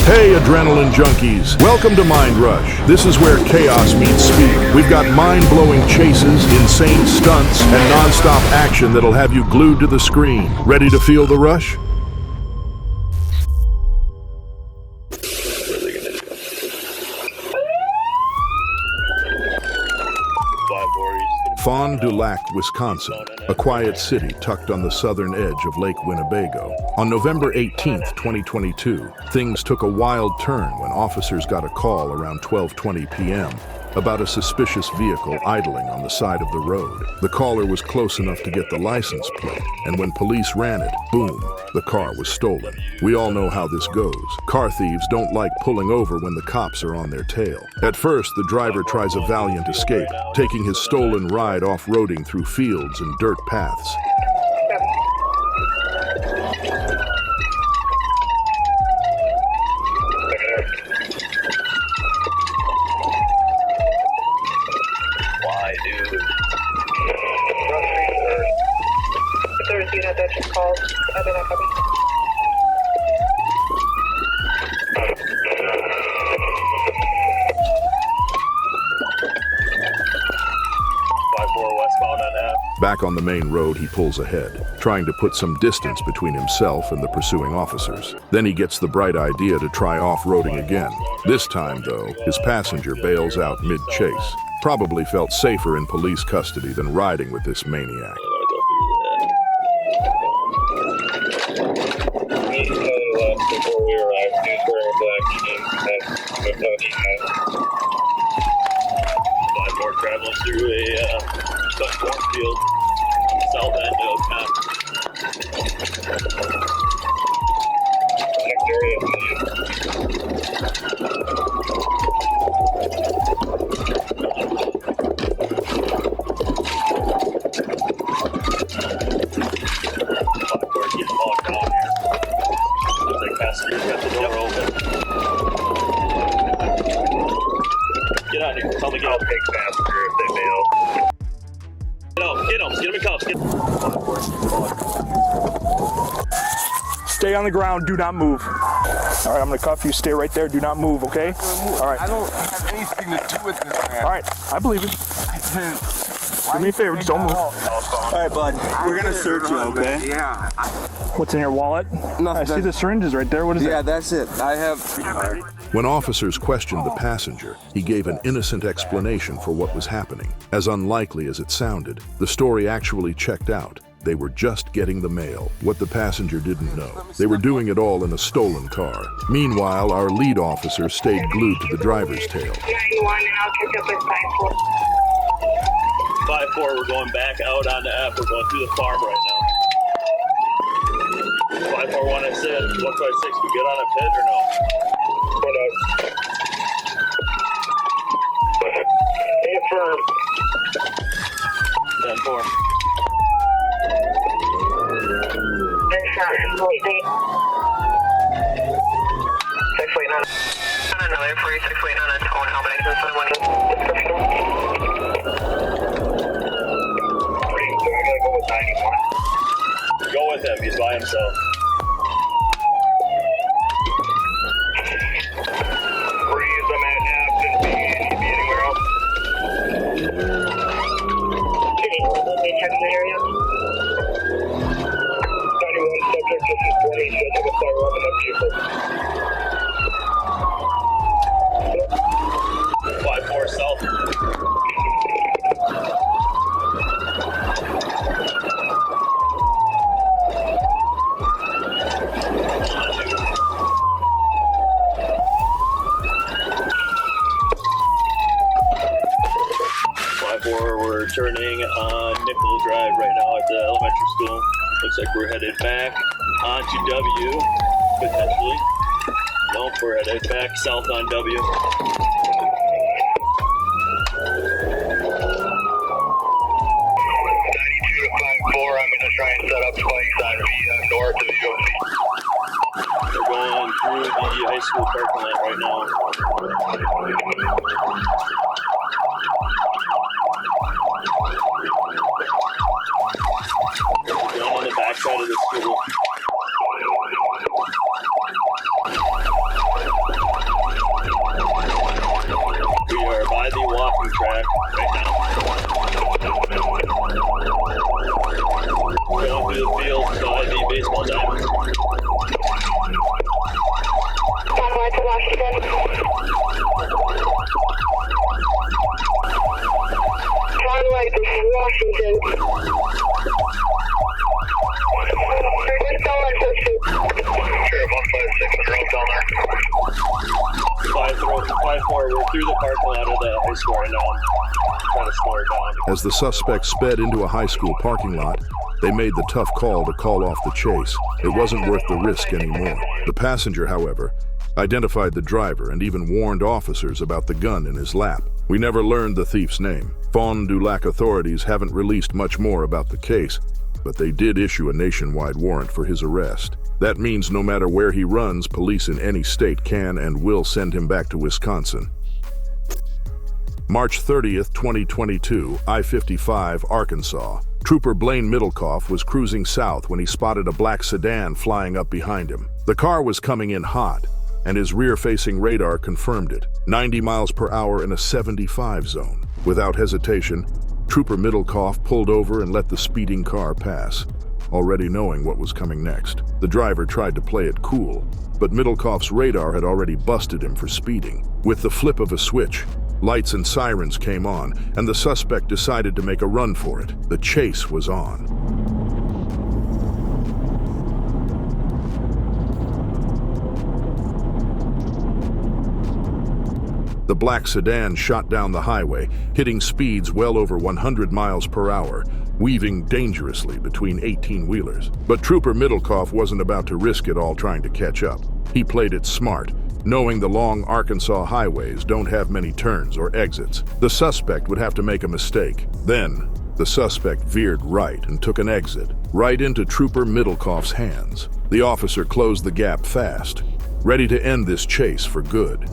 Hey, adrenaline junkies. Welcome to Mind Rush. This is where chaos meets speed. We've got mind-blowing chases, insane stunts, and non-stop action that'll have you glued to the screen. Ready to feel the rush? Fond du Lac, Wisconsin, a quiet city tucked on the southern edge of Lake Winnebago. On November 18th, 2022, things took a wild turn when officers got a call around 12:20 p.m. about a suspicious vehicle idling on the side of the road. The caller was close enough to get the license plate, and when police ran it, boom, the car was stolen. We all know how this goes. Car thieves don't like pulling over when the cops are on their tail. At first, the driver tries a valiant escape, taking his stolen ride off-roading through fields and dirt paths. Back on the main road, he pulls ahead, trying to put some distance between himself and the pursuing officers. Then he gets the bright idea to try off-roading again. This time, though, his passenger bails out mid-chase. Probably felt safer in police custody than riding with this maniac. Before we arrived, he was wearing a black jeans and a five more traveling through a cornfield on the south end of town. Next area, getting locked down here. Looks like passengers got the door open. Get out here. Tell me get out. I'll take passenger if they bail. Get him in cuffs. Stay on the ground, do not move. All right, I'm gonna cuff you, stay right there, do not move, okay? All right. I don't have anything to do with this, man. All right, I believe it. Do me a favor, just don't move. All right, bud, we're gonna search you, okay? Yeah. What's in your wallet? I see the syringes right there, what is it? Yeah, that's it. I have... When officers questioned the passenger, he gave an innocent explanation for what was happening. As unlikely as it sounded, the story actually checked out. They were just getting the mail, what the passenger didn't know. They were doing it all in a stolen car. Meanwhile, our lead officer stayed glued to the driver's tail. 9-1, and I'll catch up with 5-4. 5-4, we're going back out on the F. We're going through the farm right now. 541, I said. 156, we get on a pit or no? Affirm. 10-4. Another 46 waiting on a tone, how many is Go with him, he's by himself. Freeze, I'm at Aston. Be anywhere else? Let me check the area. 91 subject, this is 20. Should I take a fire up and up to you? 5-4 south. We're turning on Nickel Drive right now at the elementary school. Looks like we're headed back onto W, potentially. Nope, we're headed back south on W. 92 to 5-4, I'm going to try and set up spikes on the north of the OC. We're going through the high school parking lot right now. Down on the backside of the school. right now. Going through the field, so I need baseball diamonds. Convoy to Washington. Convoy to Washington. Sheriff 156 and road down there. 5-4, we're through the parking lot of the high school right now. Trying to slow her down. As the suspects sped into a high school parking lot, they made the tough call to call off the chase. It wasn't worth the risk anymore. The passenger, however, identified the driver and even warned officers about the gun in his lap. We never learned the thief's name. Fond du Lac authorities haven't released much more about the case, but they did issue a nationwide warrant for his arrest. That means no matter where he runs, police in any state can and will send him back to Wisconsin. March 30th, 2022, I-55, Arkansas. Trooper Blaine Middlecoff was cruising south when he spotted a black sedan flying up behind him. The car was coming in hot, and his rear-facing radar confirmed it. 90 miles per hour in a 75 zone. Without hesitation, Trooper Middlecoff pulled over and let the speeding car pass, already knowing what was coming next. The driver tried to play it cool, but Middlecoff's radar had already busted him for speeding. With the flip of a switch, lights and sirens came on, and the suspect decided to make a run for it. The chase was on. The black sedan shot down the highway, hitting speeds well over 100 miles per hour, weaving dangerously between 18-wheelers. But Trooper Middlecoff wasn't about to risk it all trying to catch up. He played it smart, knowing the long Arkansas highways don't have many turns or exits. The suspect would have to make a mistake. Then, the suspect veered right and took an exit, right into Trooper Middlecoff's hands. The officer closed the gap fast, ready to end this chase for good.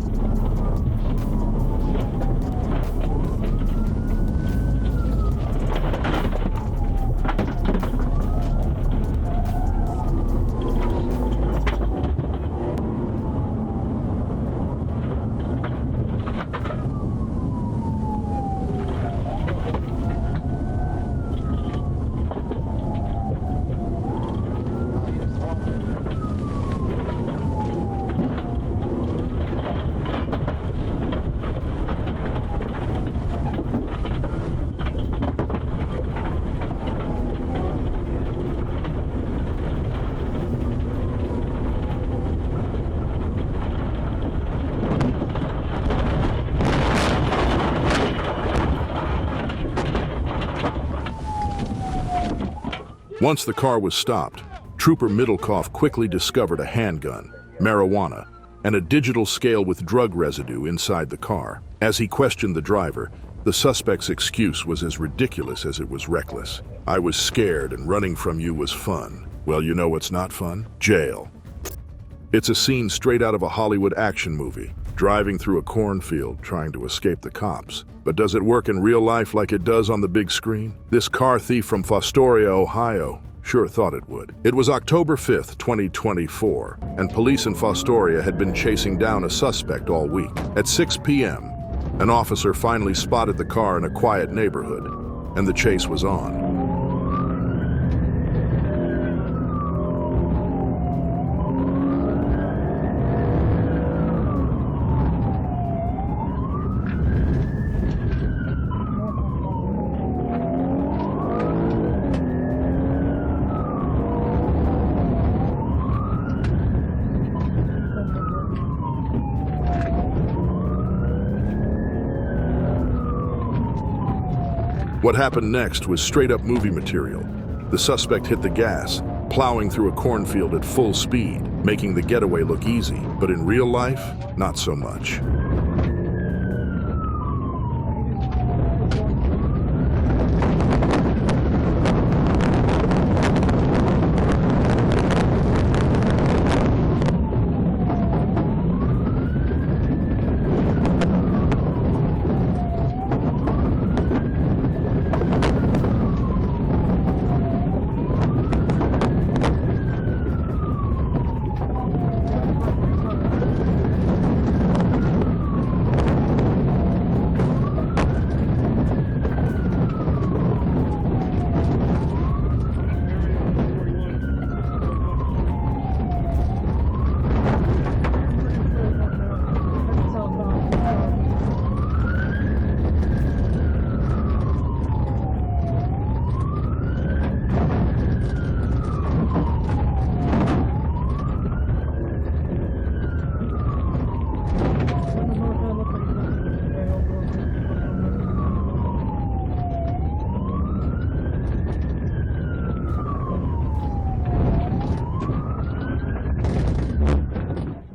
Once the car was stopped, Trooper Middlecoff quickly discovered a handgun, marijuana, and a digital scale with drug residue inside the car. As he questioned the driver, the suspect's excuse was as ridiculous as it was reckless. "I was scared and running from you was fun." Well, you know what's not fun? Jail. It's a scene straight out of a Hollywood action movie, driving through a cornfield trying to escape the cops. But does it work in real life like it does on the big screen? This car thief from Fostoria, Ohio, sure thought it would. It was October 5th, 2024, and police in Fostoria had been chasing down a suspect all week. At 6 p.m., an officer finally spotted the car in a quiet neighborhood, and the chase was on. What happened next was straight-up movie material. The suspect hit the gas, plowing through a cornfield at full speed, making the getaway look easy. But in real life, not so much.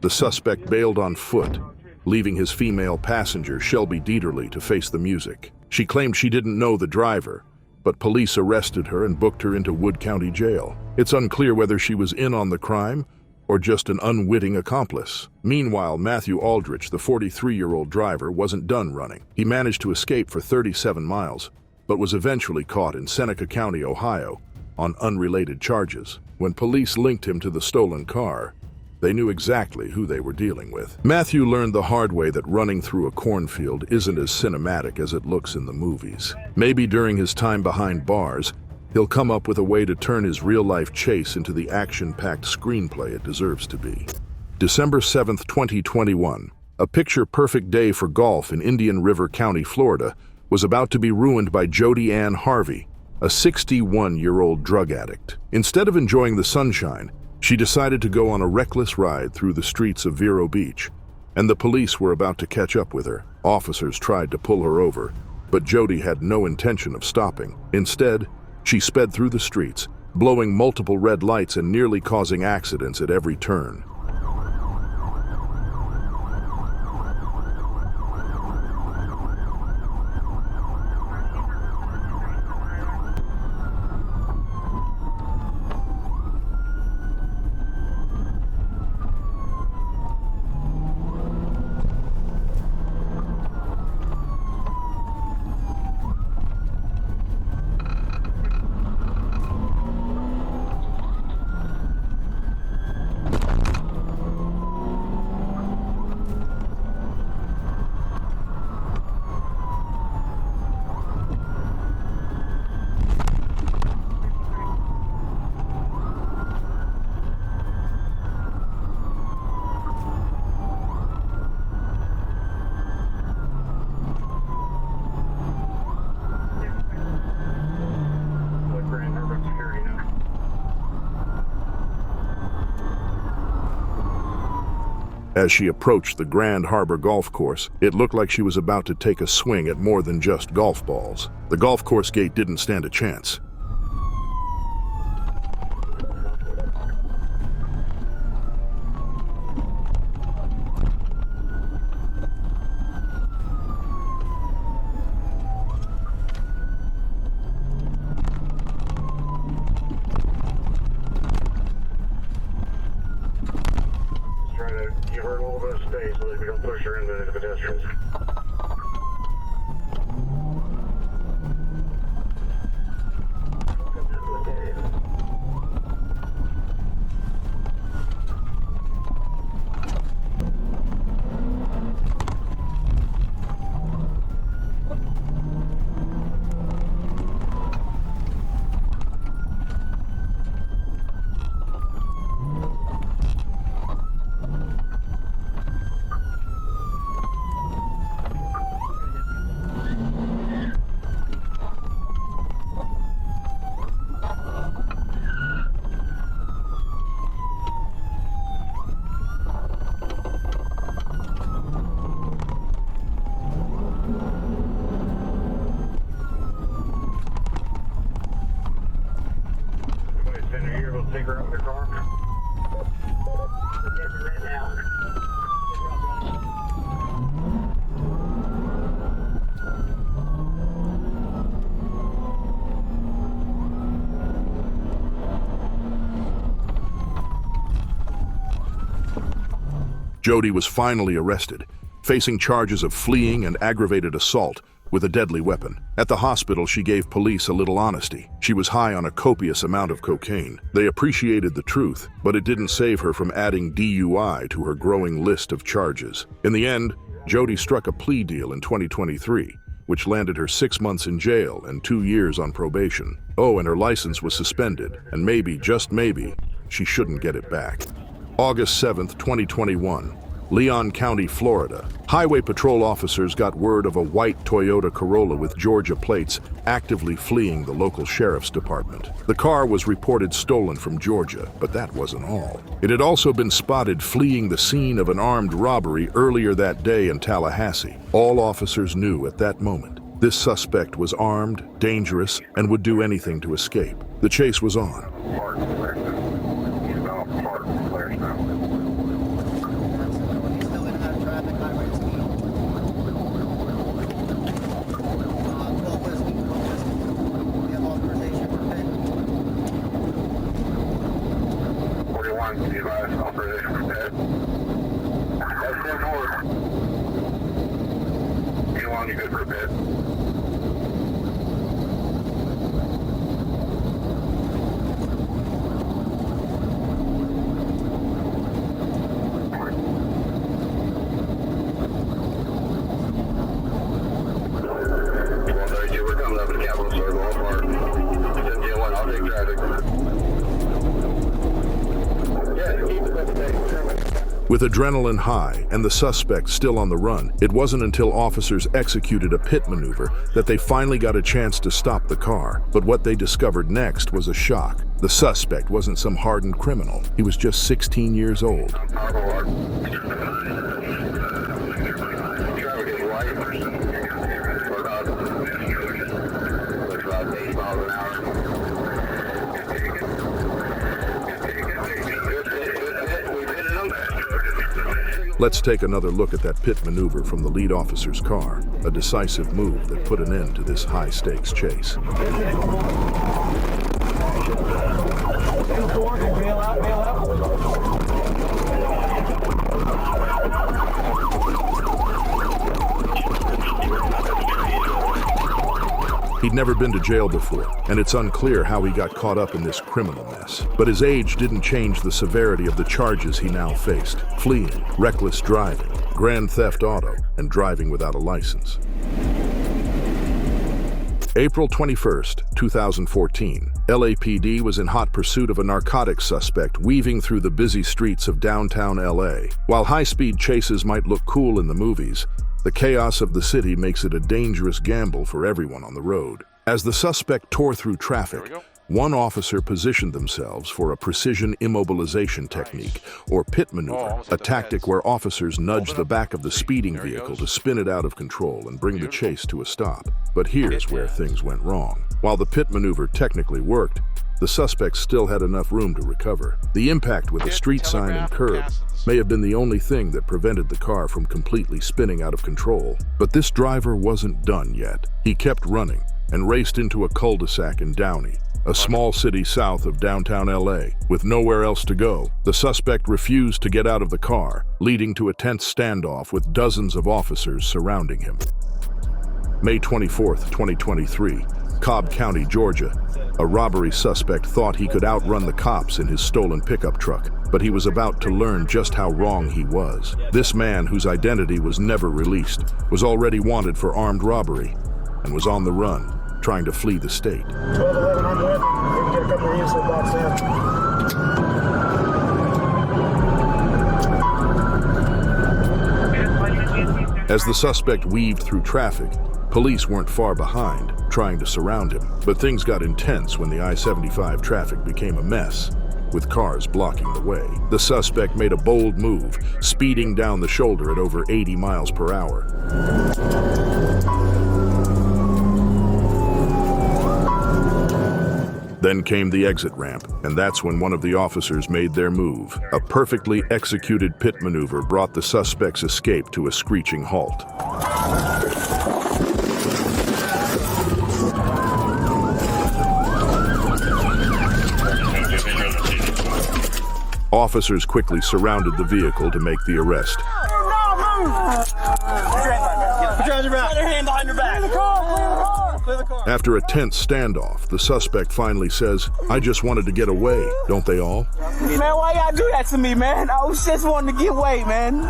The suspect bailed on foot, leaving his female passenger, Shelby Dieterle, to face the music. She claimed she didn't know the driver, but police arrested her and booked her into Wood County Jail. It's unclear whether she was in on the crime or just an unwitting accomplice. Meanwhile, Matthew Aldrich, the 43-year-old driver, wasn't done running. He managed to escape for 37 miles, but was eventually caught in Seneca County, Ohio, on unrelated charges. When police linked him to the stolen car, they knew exactly who they were dealing with. Matthew learned the hard way that running through a cornfield isn't as cinematic as it looks in the movies. Maybe during his time behind bars, he'll come up with a way to turn his real-life chase into the action-packed screenplay it deserves to be. December 7th, 2021, a picture-perfect day for golf in Indian River County, Florida, was about to be ruined by Jody Ann Harvey, a 61-year-old drug addict. Instead of enjoying the sunshine, she decided to go on a reckless ride through the streets of Vero Beach, and the police were about to catch up with her. Officers tried to pull her over, but Jody had no intention of stopping. Instead, she sped through the streets, blowing multiple red lights and nearly causing accidents at every turn. As she approached the Grand Harbor Golf Course, it looked like she was about to take a swing at more than just golf balls. The golf course gate didn't stand a chance. Give her a little bit of space so that we don't push her into the pedestrians. Take her out of the car. Right now. Jody was finally arrested, facing charges of fleeing and aggravated assault with a deadly weapon. At the hospital, she gave police a little honesty. She was high on a copious amount of cocaine. They appreciated the truth, but it didn't save her from adding DUI to her growing list of charges. In the end, Jody struck a plea deal in 2023, which landed her 6 months in jail and 2 years on probation. Oh, and her license was suspended, and maybe, just maybe, she shouldn't get it back. August 7th, 2021. Leon County, Florida. Highway patrol officers got word of a white Toyota Corolla with Georgia plates actively fleeing the local sheriff's department. The car was reported stolen from Georgia, but that wasn't all. It had also been spotted fleeing the scene of an armed robbery earlier that day in Tallahassee. All officers knew at that moment this suspect was armed, dangerous, and would do anything to escape. The chase was on. With adrenaline high and the suspect still on the run, it wasn't until officers executed a pit maneuver that they finally got a chance to stop the car. But what they discovered next was a shock. The suspect wasn't some hardened criminal. He was just 16 years old. Let's take another look at that pit maneuver from the lead officer's car, a decisive move that put an end to this high-stakes chase. He'd never been to jail before, and it's unclear how he got caught up in this criminal mess. But his age didn't change the severity of the charges he now faced: fleeing, reckless driving, grand theft auto, and driving without a license. April 21st, 2014, LAPD was in hot pursuit of a narcotics suspect weaving through the busy streets of downtown LA. While high-speed chases might look cool in the movies, the chaos of the city makes it a dangerous gamble for everyone on the road. As the suspect tore through traffic, one officer positioned themselves for a precision immobilization technique, or pit maneuver, a tactic where officers nudge the back of the speeding vehicle to spin it out of control and bring the chase to a stop. But here's where things went wrong. While the pit maneuver technically worked, the suspect still had enough room to recover. The impact with the street sign and curb may have been the only thing that prevented the car from completely spinning out of control. But this driver wasn't done yet. He kept running and raced into a cul-de-sac in Downey, a small city south of downtown LA. With nowhere else to go, the suspect refused to get out of the car, leading to a tense standoff with dozens of officers surrounding him. May 24th, 2023, Cobb County, Georgia. A robbery suspect thought he could outrun the cops in his stolen pickup truck, but he was about to learn just how wrong he was. This man, whose identity was never released, was already wanted for armed robbery and was on the run, trying to flee the state. 12-11 on the way. Maybe get a couple of units of box in. As the suspect weaved through traffic, police weren't far behind, trying to surround him. But things got intense when the I-75 traffic became a mess, with cars blocking the way. The suspect made a bold move, speeding down the shoulder at over 80 miles per hour. Then came the exit ramp, and that's when one of the officers made their move. A perfectly executed pit maneuver brought the suspect's escape to a screeching halt. Officers quickly surrounded the vehicle to make the arrest. After a tense standoff, the suspect finally says, "I just wanted to get away, don't they all?" Man, why y'all do that to me, man? I was just wanting to get away, man.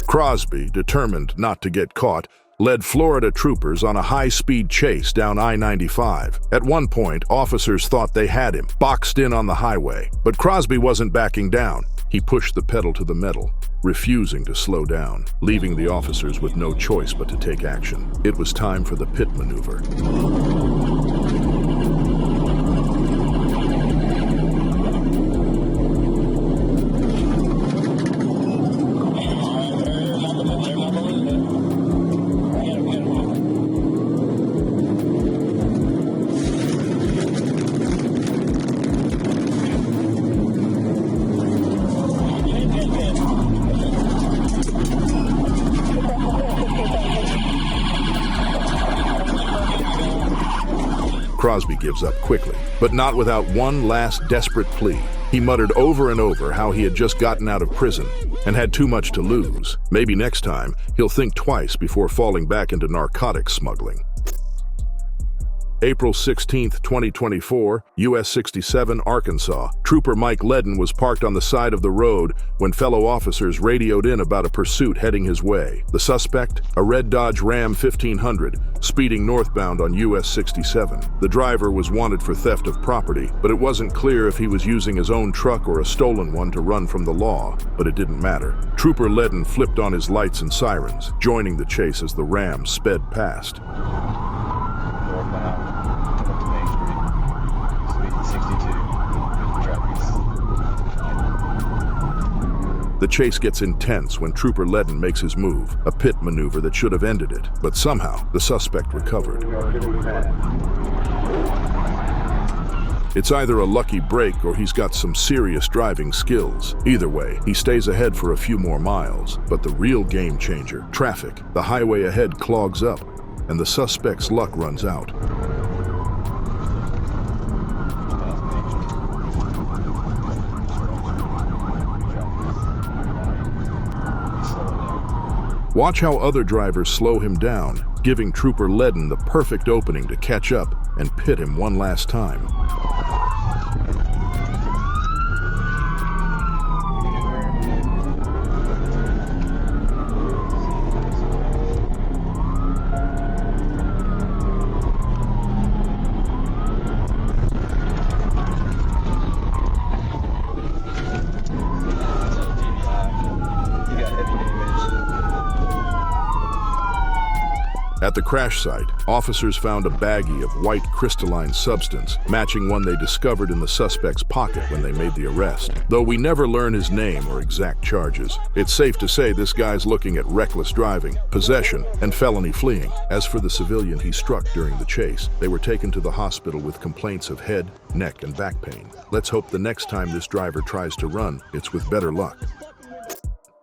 Crosby, determined not to get caught, led Florida troopers on a high-speed chase down I-95. At one point, officers thought they had him, boxed in on the highway. But Crosby wasn't backing down. He pushed the pedal to the metal, refusing to slow down, leaving the officers with no choice but to take action. It was time for the pit maneuver. Crosby gives up quickly, but not without one last desperate plea. He muttered over and over how he had just gotten out of prison and had too much to lose. Maybe next time, he'll think twice before falling back into narcotics smuggling. April 16, 2024, US 67, Arkansas. Trooper Mike Ledden was parked on the side of the road when fellow officers radioed in about a pursuit heading his way. The suspect, a red Dodge Ram 1500, speeding northbound on US 67. The driver was wanted for theft of property, but it wasn't clear if he was using his own truck or a stolen one to run from the law, but it didn't matter. Trooper Ledden flipped on his lights and sirens, joining the chase as the Ram sped past. The chase gets intense when Trooper Ledden makes his move, a pit maneuver that should have ended it, but somehow the suspect recovered. It's either a lucky break or he's got some serious driving skills. Either way, he stays ahead for a few more miles, but the real game changer, traffic. The highway ahead clogs up, and the suspect's luck runs out. Watch how other drivers slow him down, giving Trooper Ledden the perfect opening to catch up and pit him one last time. At the crash site, officers found a baggie of white crystalline substance, matching one they discovered in the suspect's pocket when they made the arrest. Though we never learn his name or exact charges, it's safe to say this guy's looking at reckless driving, possession, and felony fleeing. As for the civilian he struck during the chase, they were taken to the hospital with complaints of head, neck, and back pain. Let's hope the next time this driver tries to run, it's with better luck.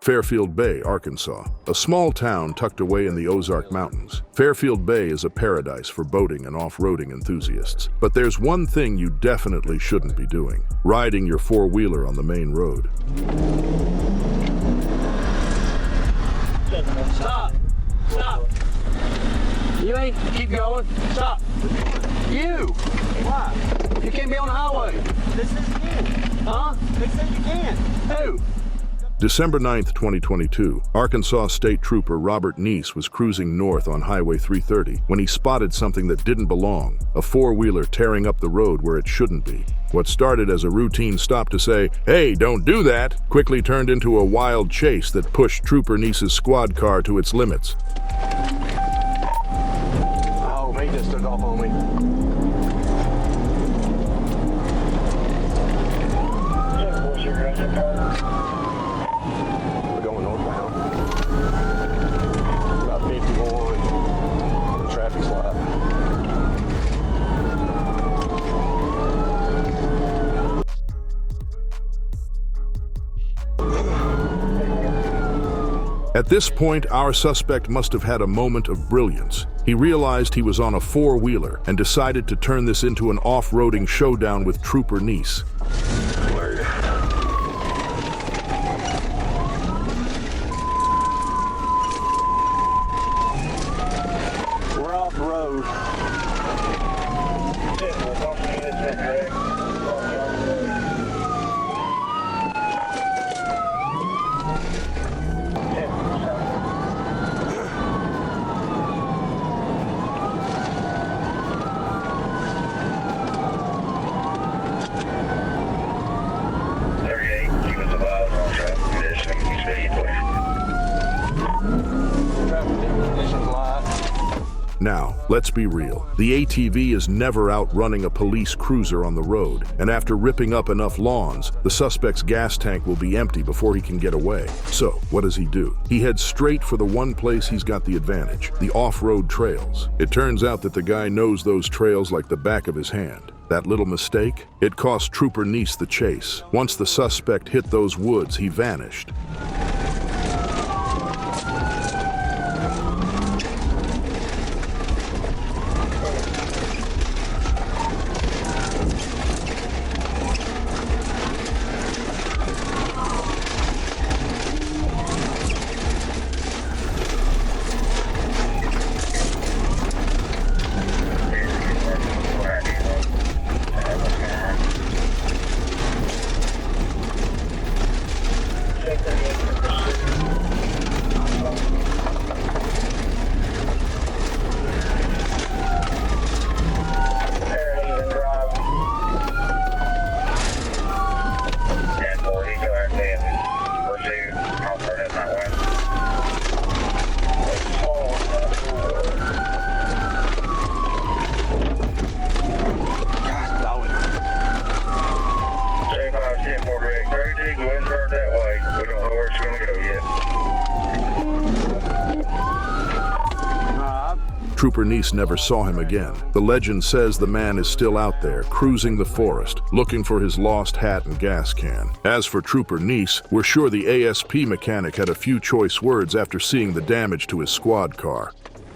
Fairfield Bay, Arkansas, a small town tucked away in the Ozark Mountains. Fairfield Bay is a paradise for boating and off-roading enthusiasts. But there's one thing you definitely shouldn't be doing: riding your four-wheeler on the main road. Stop! Stop! You ain't keep going. Stop! You! Why? You can't be on the highway. This is you. Huh? They said you can. Who? December 9, 2022, Arkansas State Trooper Robert Neese was cruising north on Highway 330 when he spotted something that didn't belong, a four-wheeler tearing up the road where it shouldn't be. What started as a routine stop to say, "Hey, don't do that," quickly turned into a wild chase that pushed Trooper Neese's squad car to its limits. Oh, he just took off on me. We're going northbound. About 51. Traffic light. At this point, our suspect must have had a moment of brilliance. He realized he was on a four-wheeler and decided to turn this into an off-roading showdown with Trooper Neese. We're off the road. Now, let's be real. The ATV is never outrunning a police cruiser on the road, and after ripping up enough lawns, the suspect's gas tank will be empty before he can get away. So, what does he do? He heads straight for the one place he's got the advantage, the off-road trails. It turns out that the guy knows those trails like the back of his hand. That little mistake? It cost Trooper Neese the chase. Once the suspect hit those woods, he vanished. Trooper Neese never saw him again. The legend says the man is still out there, cruising the forest, looking for his lost hat and gas can. As for Trooper Neese, we're sure the ASP mechanic had a few choice words after seeing the damage to his squad car.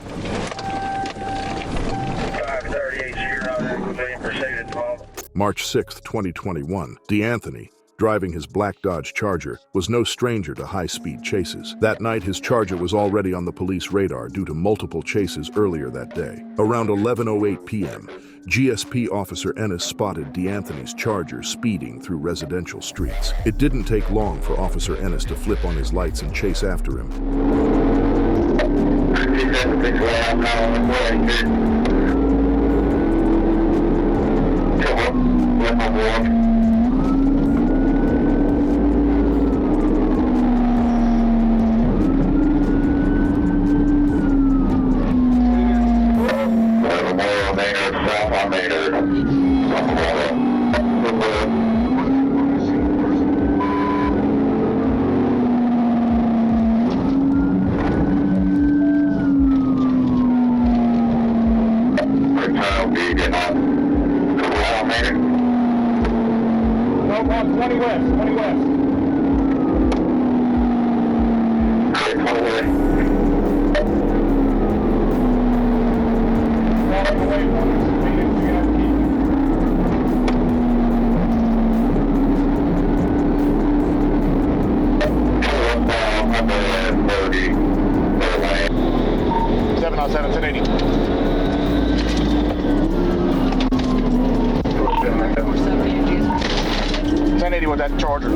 538, you're not activating proceeded, Tom. March 6, 2021, DeAnthony, driving his black Dodge Charger, was no stranger to high-speed chases. That night, his Charger was already on the police radar due to multiple chases earlier that day. Around 11:08 p.m., GSP Officer Ennis spotted DeAnthony's Charger speeding through residential streets. It didn't take long for Officer Ennis to flip on his lights and chase after him. No, 20 west, 20 west. With that Charger.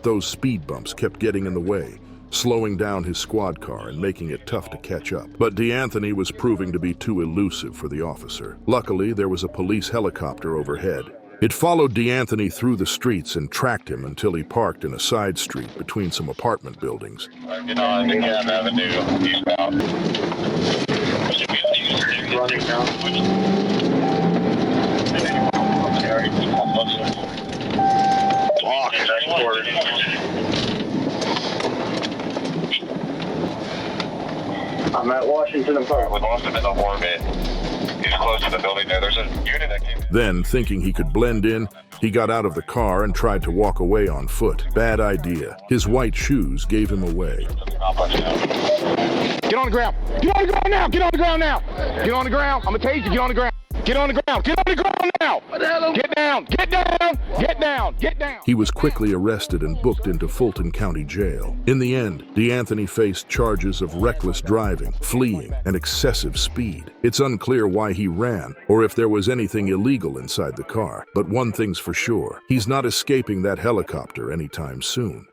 Those speed bumps kept getting in the way, slowing down his squad car and making it tough to catch up. But DeAnthony was proving to be too elusive for the officer. Luckily, there was a police helicopter overhead. It followed DeAnthony through the streets and tracked him until he parked in a side street between some apartment buildings. Get on Dashcam Avenue, eastbound. Running now. I'm at Washington Park. We lost him in the orbit. He's close to the building there. There's a unit that came in. Then, thinking he could blend in, he got out of the car and tried to walk away on foot. Bad idea. His white shoes gave him away. Get on the ground. Get on the ground now. Get on the ground now. Get on the ground. I'm gonna tell you to get on the ground. Get on the ground. Get on the ground now. Get down. Get down. Get down. Get down. He was quickly arrested and booked into Fulton County Jail. In the end, DeAnthony faced charges of reckless driving, fleeing, and excessive speed. It's unclear why he ran or if there was anything illegal inside the car. But one thing's for sure, he's not escaping that helicopter anytime soon.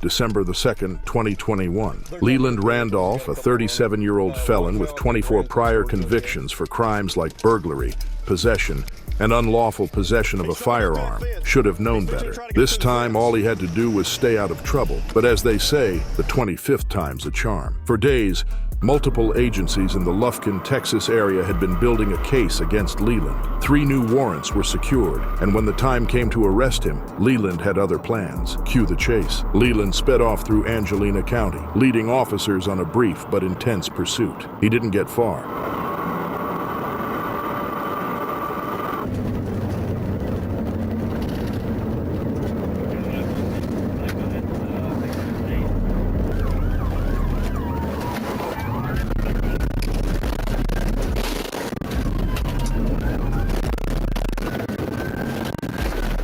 December the 2nd, 2021. Leland Randolph, a 37-year-old felon with 24 prior convictions for crimes like burglary, possession, and unlawful possession of a firearm, should have known better. This time, all he had to do was stay out of trouble. But as they say, the 25th time's a charm. For days, multiple agencies in the Lufkin, Texas area had been building a case against Leland. 3 new warrants were secured, and when the time came to arrest him, Leland had other plans. Cue the chase. Leland sped off through Angelina County, leading officers on a brief but intense pursuit. He didn't get far.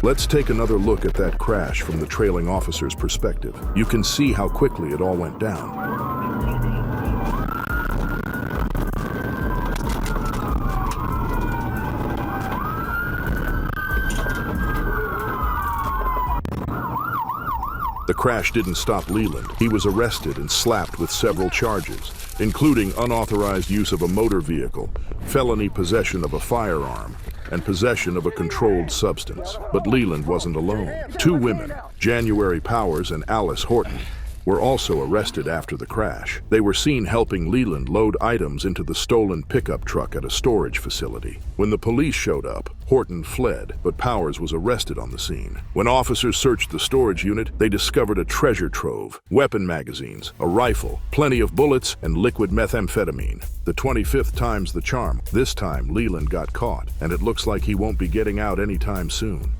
Let's take another look at that crash from the trailing officer's perspective. You can see how quickly it all went down. The crash didn't stop Leland. He was arrested and slapped with several charges, including unauthorized use of a motor vehicle, felony possession of a firearm, and possession of a controlled substance. But Leland wasn't alone. 2 women, January Powers and Alice Horton, were also arrested after the crash. They were seen helping Leland load items into the stolen pickup truck at a storage facility. When the police showed up, Horton fled, but Powers was arrested on the scene. When officers searched the storage unit, they discovered a treasure trove, weapon magazines, a rifle, plenty of bullets, and liquid methamphetamine. The 25th time's the charm. This time, Leland got caught, and it looks like he won't be getting out anytime soon.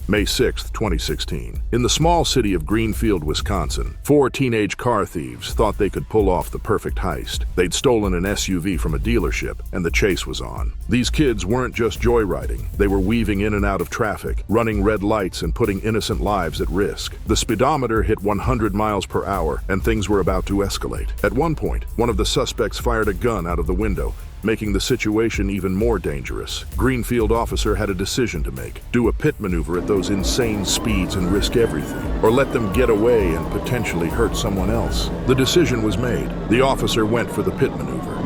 May 6, 2016. In the small city of Greenfield, Wisconsin, 4 teenage car thieves thought they could pull off the perfect heist. They'd stolen an SUV from a dealership, and the chase was on. These kids weren't just joyriding. They were weaving in and out of traffic, running red lights and putting innocent lives at risk. The speedometer hit 100 miles per hour, and things were about to escalate. At one point, one of the suspects fired a gun out of the window, making the situation even more dangerous. Greenfield officer had a decision to make: do a pit maneuver at those insane speeds and risk everything, or let them get away and potentially hurt someone else. The decision was made. The officer went for the pit maneuver.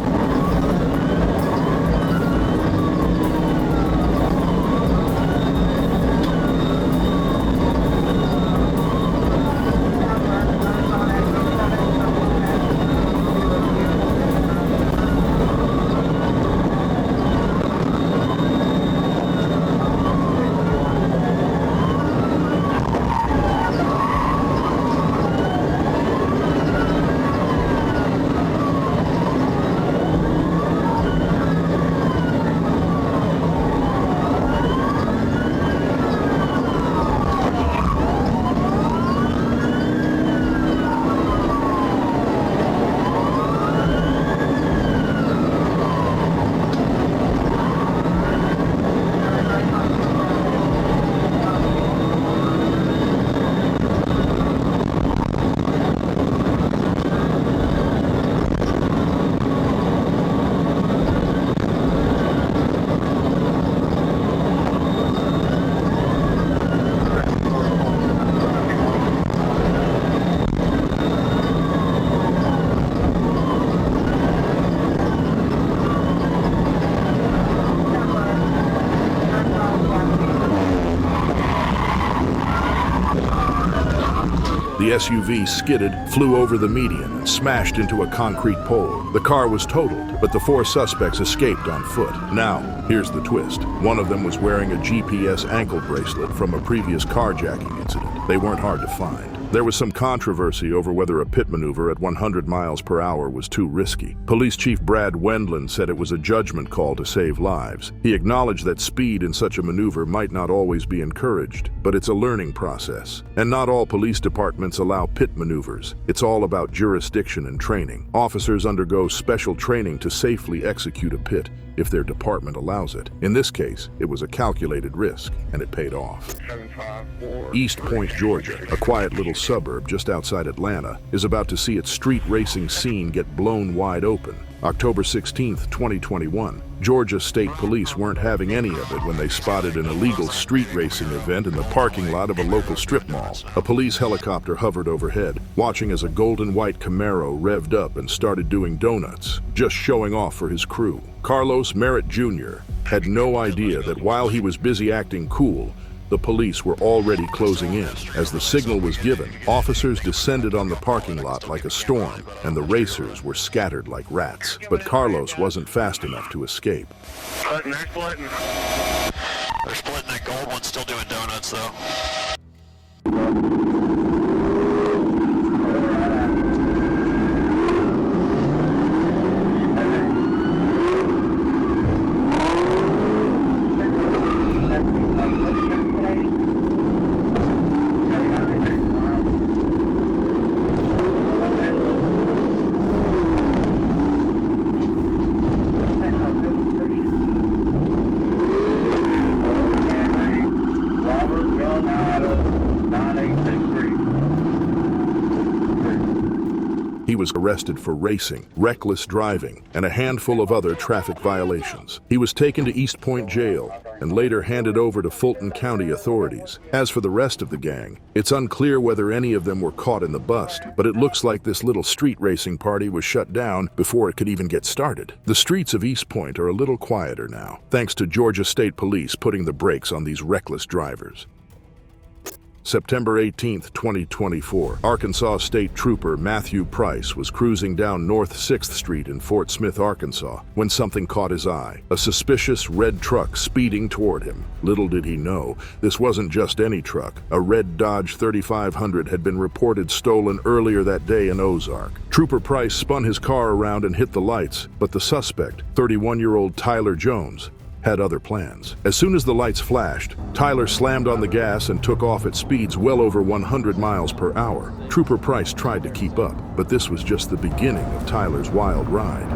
The SUV skidded, flew over the median, and smashed into a concrete pole. The car was totaled, but the 4 suspects escaped on foot. Now, here's the twist. One of them was wearing a GPS ankle bracelet from a previous carjacking incident. They weren't hard to find. There was some controversy over whether a pit maneuver at 100 miles per hour was too risky. Police Chief Brad Wendland said it was a judgment call to save lives. He acknowledged that speed in such a maneuver might not always be encouraged, but it's a learning process. And not all police departments allow pit maneuvers. It's all about jurisdiction and training. Officers undergo special training to safely execute a pit if their department allows it. In this case, it was a calculated risk, and it paid off. East Point, Georgia, a quiet little suburb just outside Atlanta, is about to see its street racing scene get blown wide open. October 16, 2021. Georgia State Police weren't having any of it when they spotted an illegal street racing event in the parking lot of a local strip mall. A police helicopter hovered overhead, watching as a golden white Camaro revved up and started doing donuts, just showing off for his crew. Carlos Merritt Jr. had no idea that while he was busy acting cool, the police were already closing in. As the signal was given, officers descended on the parking lot like a storm, and the racers were scattered like rats. But Carlos wasn't fast enough to escape. They're splitting. They're splitting. That gold one's still doing donuts, though. He was arrested for racing, reckless driving, and a handful of other traffic violations. He was taken to East Point Jail and later handed over to Fulton County authorities. As for the rest of the gang, it's unclear whether any of them were caught in the bust, but it looks like this little street racing party was shut down before it could even get started. The streets of East Point are a little quieter now, thanks to Georgia State Police putting the brakes on these reckless drivers. September 18, 2024, Arkansas State Trooper Matthew Price was cruising down North 6th Street in Fort Smith, Arkansas, when something caught his eye. A suspicious red truck speeding toward him. Little did he know, this wasn't just any truck. A red Dodge 3500 had been reported stolen earlier that day in Ozark. Trooper Price spun his car around and hit the lights, but the suspect, 31-year-old Tyler Jones, had other plans. As soon as the lights flashed, Tyler slammed on the gas and took off at speeds well over 100 miles per hour. Trooper Price tried to keep up, but this was just the beginning of Tyler's wild ride.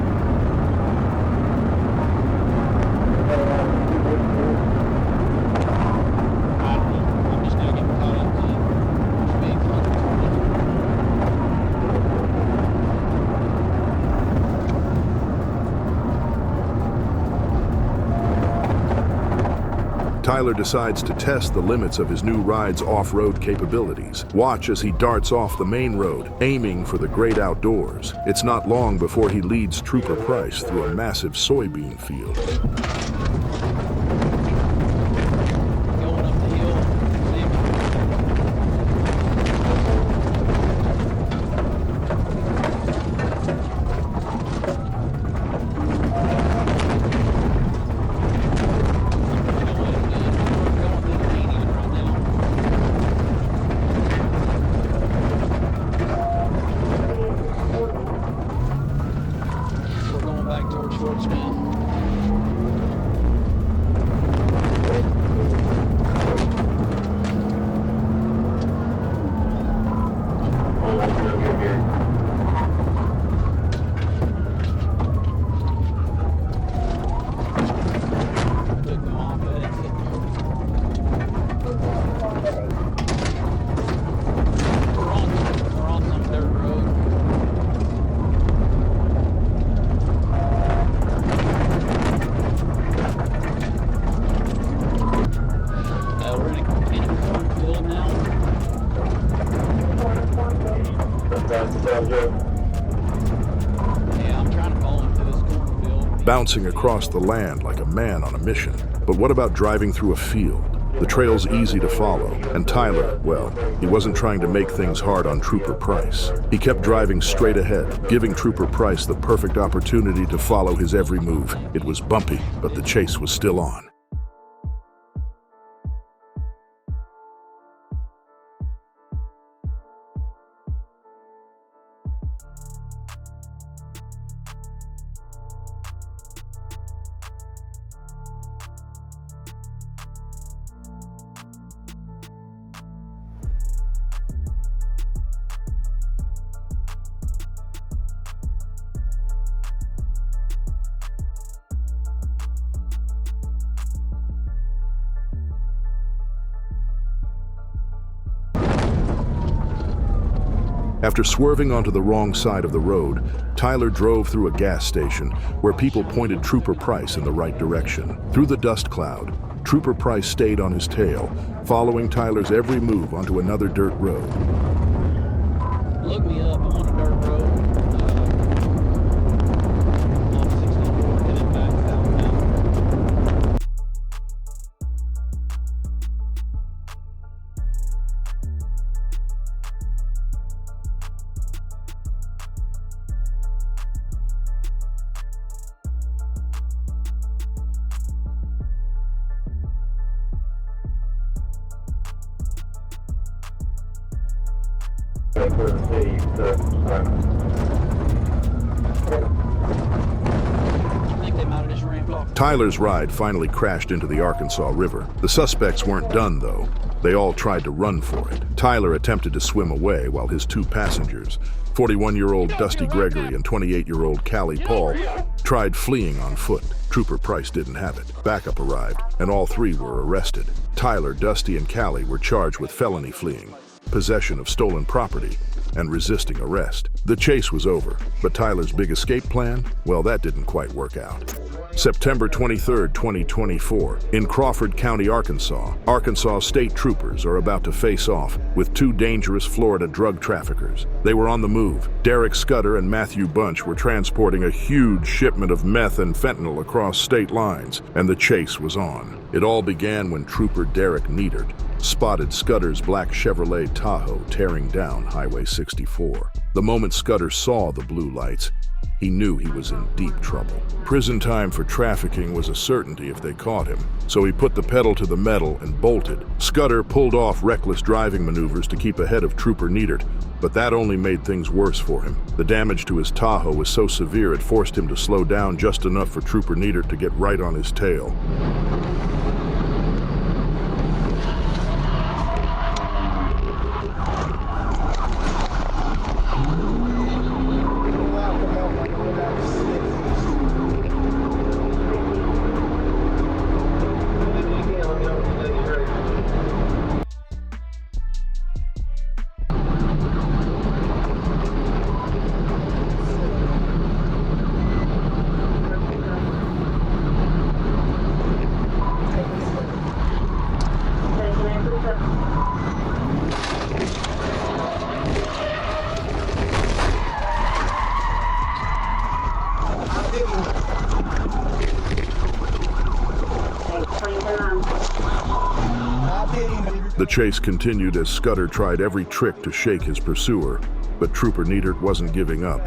Tyler decides to test the limits of his new ride's off-road capabilities. Watch as he darts off the main road, aiming for the great outdoors. It's not long before he leads Trooper Price through a massive soybean field. Bouncing across the land like a man on a mission. But what about driving through a field? The trail's easy to follow, and Tyler, well, he wasn't trying to make things hard on Trooper Price. He kept driving straight ahead, giving Trooper Price the perfect opportunity to follow his every move. It was bumpy, but the chase was still on. After swerving onto the wrong side of the road, Tyler drove through a gas station where people pointed Trooper Price in the right direction. Through the dust cloud, Trooper Price stayed on his tail, following Tyler's every move onto another dirt road. Look me up, I'm on a dirt road. On 64, headed back southbound. Tyler's ride finally crashed into the Arkansas River. The suspects weren't done, though. They all tried to run for it. Tyler attempted to swim away while his two passengers, 41-year-old Dusty Gregory and 28-year-old Callie Paul, tried fleeing on foot. Trooper Price didn't have it. Backup arrived, and all three were arrested. Tyler, Dusty, and Callie were charged with felony fleeing, possession of stolen property, and resisting arrest. The chase was over, but Tyler's big escape plan? Well, that didn't quite work out. September 23, 2024, in Crawford County, Arkansas, Arkansas State Troopers are about to face off with two dangerous Florida drug traffickers. They were on the move. Derek Scudder and Matthew Bunch were transporting a huge shipment of meth and fentanyl across state lines, and the chase was on. It all began when Trooper Derek Needert spotted Scudder's black Chevrolet Tahoe tearing down Highway 64. The moment Scudder saw the blue lights, he knew he was in deep trouble. Prison time for trafficking was a certainty if they caught him, so he put the pedal to the metal and bolted. Scudder pulled off reckless driving maneuvers to keep ahead of Trooper Neidert, but that only made things worse for him. The damage to his Tahoe was so severe it forced him to slow down just enough for Trooper Neidert to get right on his tail. The chase continued as Scudder tried every trick to shake his pursuer, but Trooper Neidert wasn't giving up.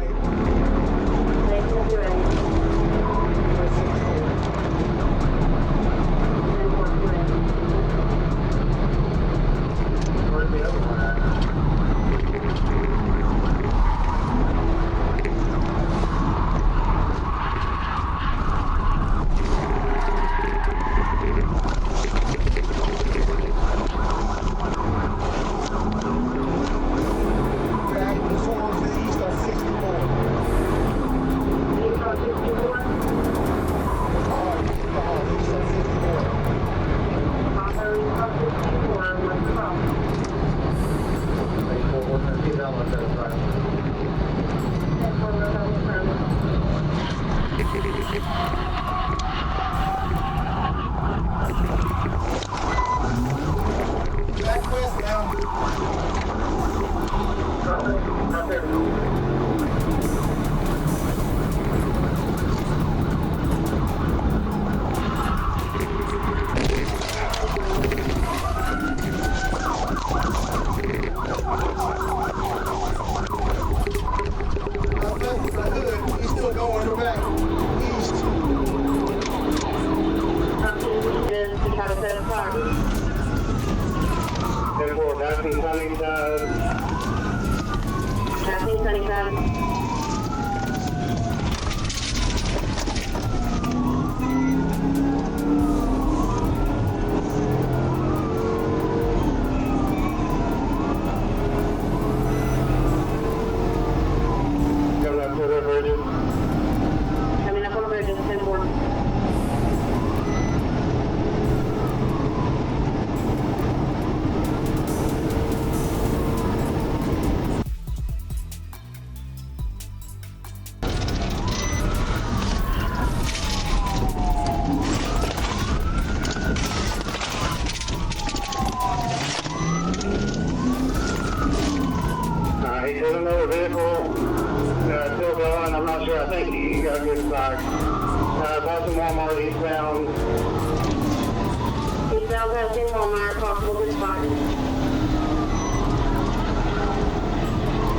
He's in another vehicle, still going. I'm not sure. I think he got a good spot. Boston Walmart eastbound. Eastbound Boston Walmart, possible good spot.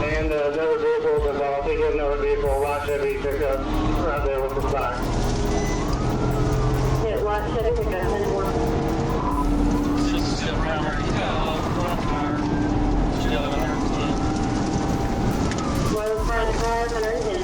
And another vehicle, but I think there's another vehicle, light Chevy pickup right there with the spot. Yeah, light Chevy pickup, 10-4. Just sit around there. He's got a lot of front tire. Just yelling at her. Well, front cars and everything.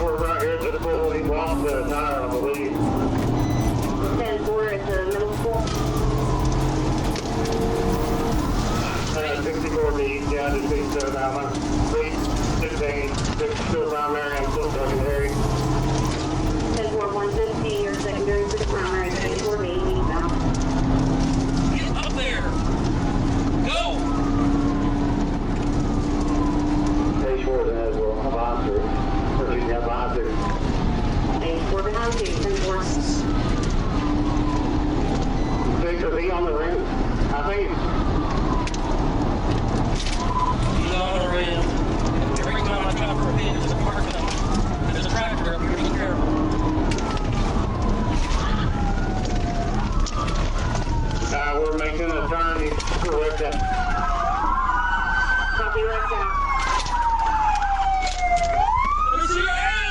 We're right here to the pool. He lost the tire, I believe. 10-4 at the middle school. 64 East, yeah, just being so down. 16, still around there, I'm still secondary. 10-4, 115, you're secondary for the primary, 64 East, eastbound. Get up there! Go! Page 4 as well, I'm on through. he on the roof? I think He's on the rim. Every time I try for a hit, there's a car coming. There's a tractor up here, be careful. we're making a turn. He's correct that. Copy right down. Let me see your hands!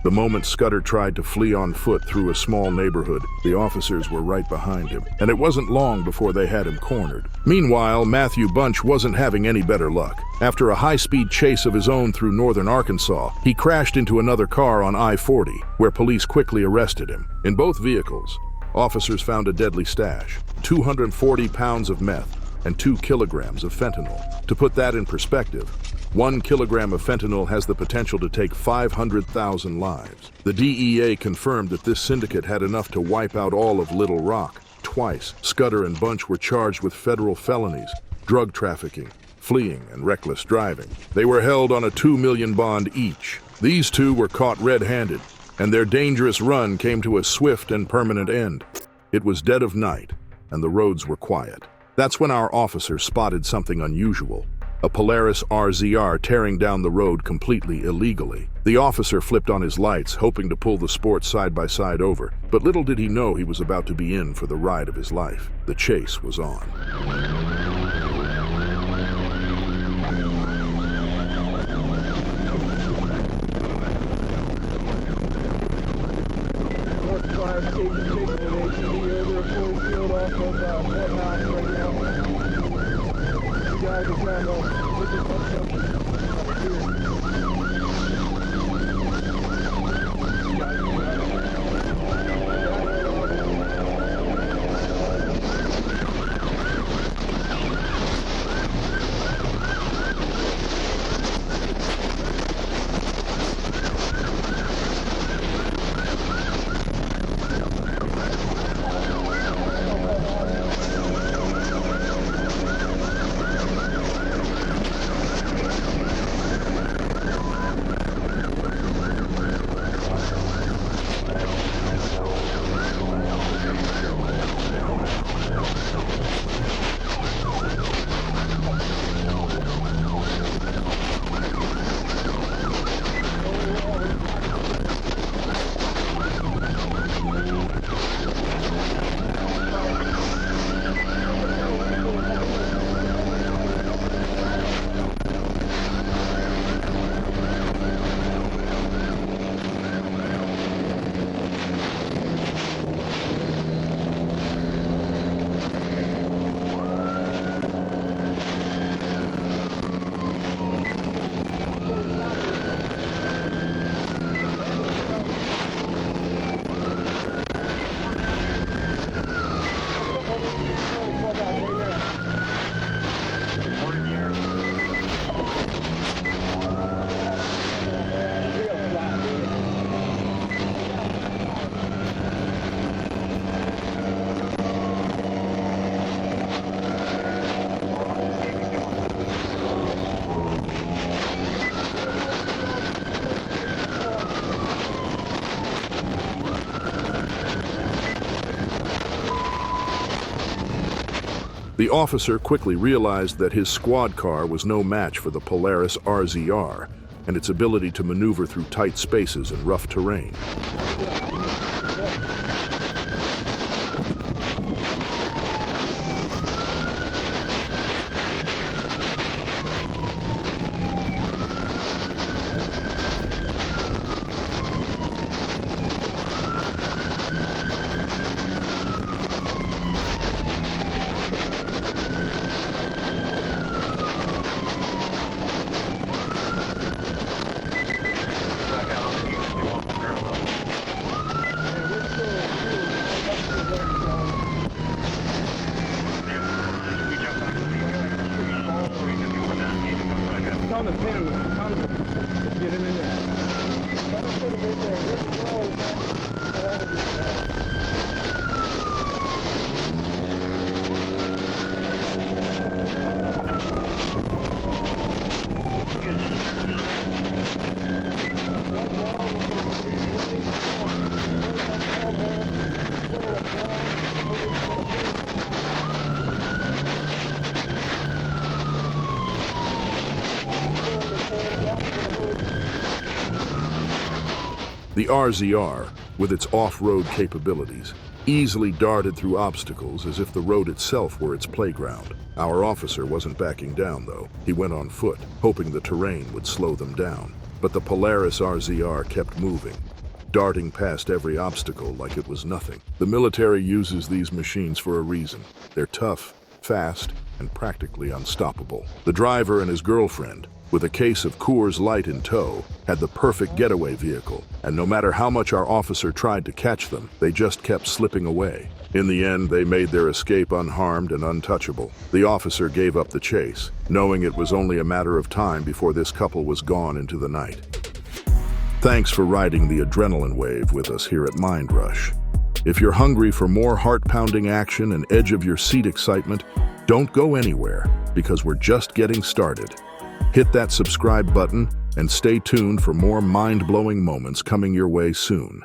The moment Scudder tried to flee on foot through a small neighborhood, the officers were right behind him, and it wasn't long before they had him cornered. Meanwhile, Matthew Bunch wasn't having any better luck. After a high-speed chase of his own through northern Arkansas, he crashed into another car on I-40, where police quickly arrested him. In both vehicles, officers found a deadly stash, 240 pounds of meth and 2 kilograms of fentanyl. To put that in perspective, 1 kilogram of fentanyl has the potential to take 500,000 lives. The DEA confirmed that this syndicate had enough to wipe out all of Little Rock. Twice, Scudder and Bunch were charged with federal felonies, drug trafficking, fleeing, and reckless driving. They were held on a $2 million bond each. These two were caught red-handed, and their dangerous run came to a swift and permanent end. It was dead of night, and the roads were quiet. That's when our officers spotted something unusual. A Polaris RZR tearing down the road completely illegally. The officer flipped on his lights, hoping to pull the sport side-by-side over, but little did he know he was about to be in for the ride of his life. The chase was on. The officer quickly realized that his squad car was no match for the Polaris RZR and its ability to maneuver through tight spaces and rough terrain. The RZR, with its off-road capabilities, easily darted through obstacles as if the road itself were its playground. Our officer wasn't backing down, though. He went on foot, hoping the terrain would slow them down. But the Polaris RZR kept moving, darting past every obstacle like it was nothing. The military uses these machines for a reason. They're tough, fast, and practically unstoppable. The driver and his girlfriend, with a case of Coors Light in tow, had the perfect getaway vehicle, and no matter how much our officer tried to catch them, they just kept slipping away. In the end, they made their escape unharmed and untouchable. The officer gave up the chase, knowing it was only a matter of time before this couple was gone into the night. Thanks for riding the adrenaline wave with us here at Mind Rush. If you're hungry for more heart-pounding action and edge-of-your-seat excitement, don't go anywhere, because we're just getting started. Hit that subscribe button and stay tuned for more mind-blowing moments coming your way soon.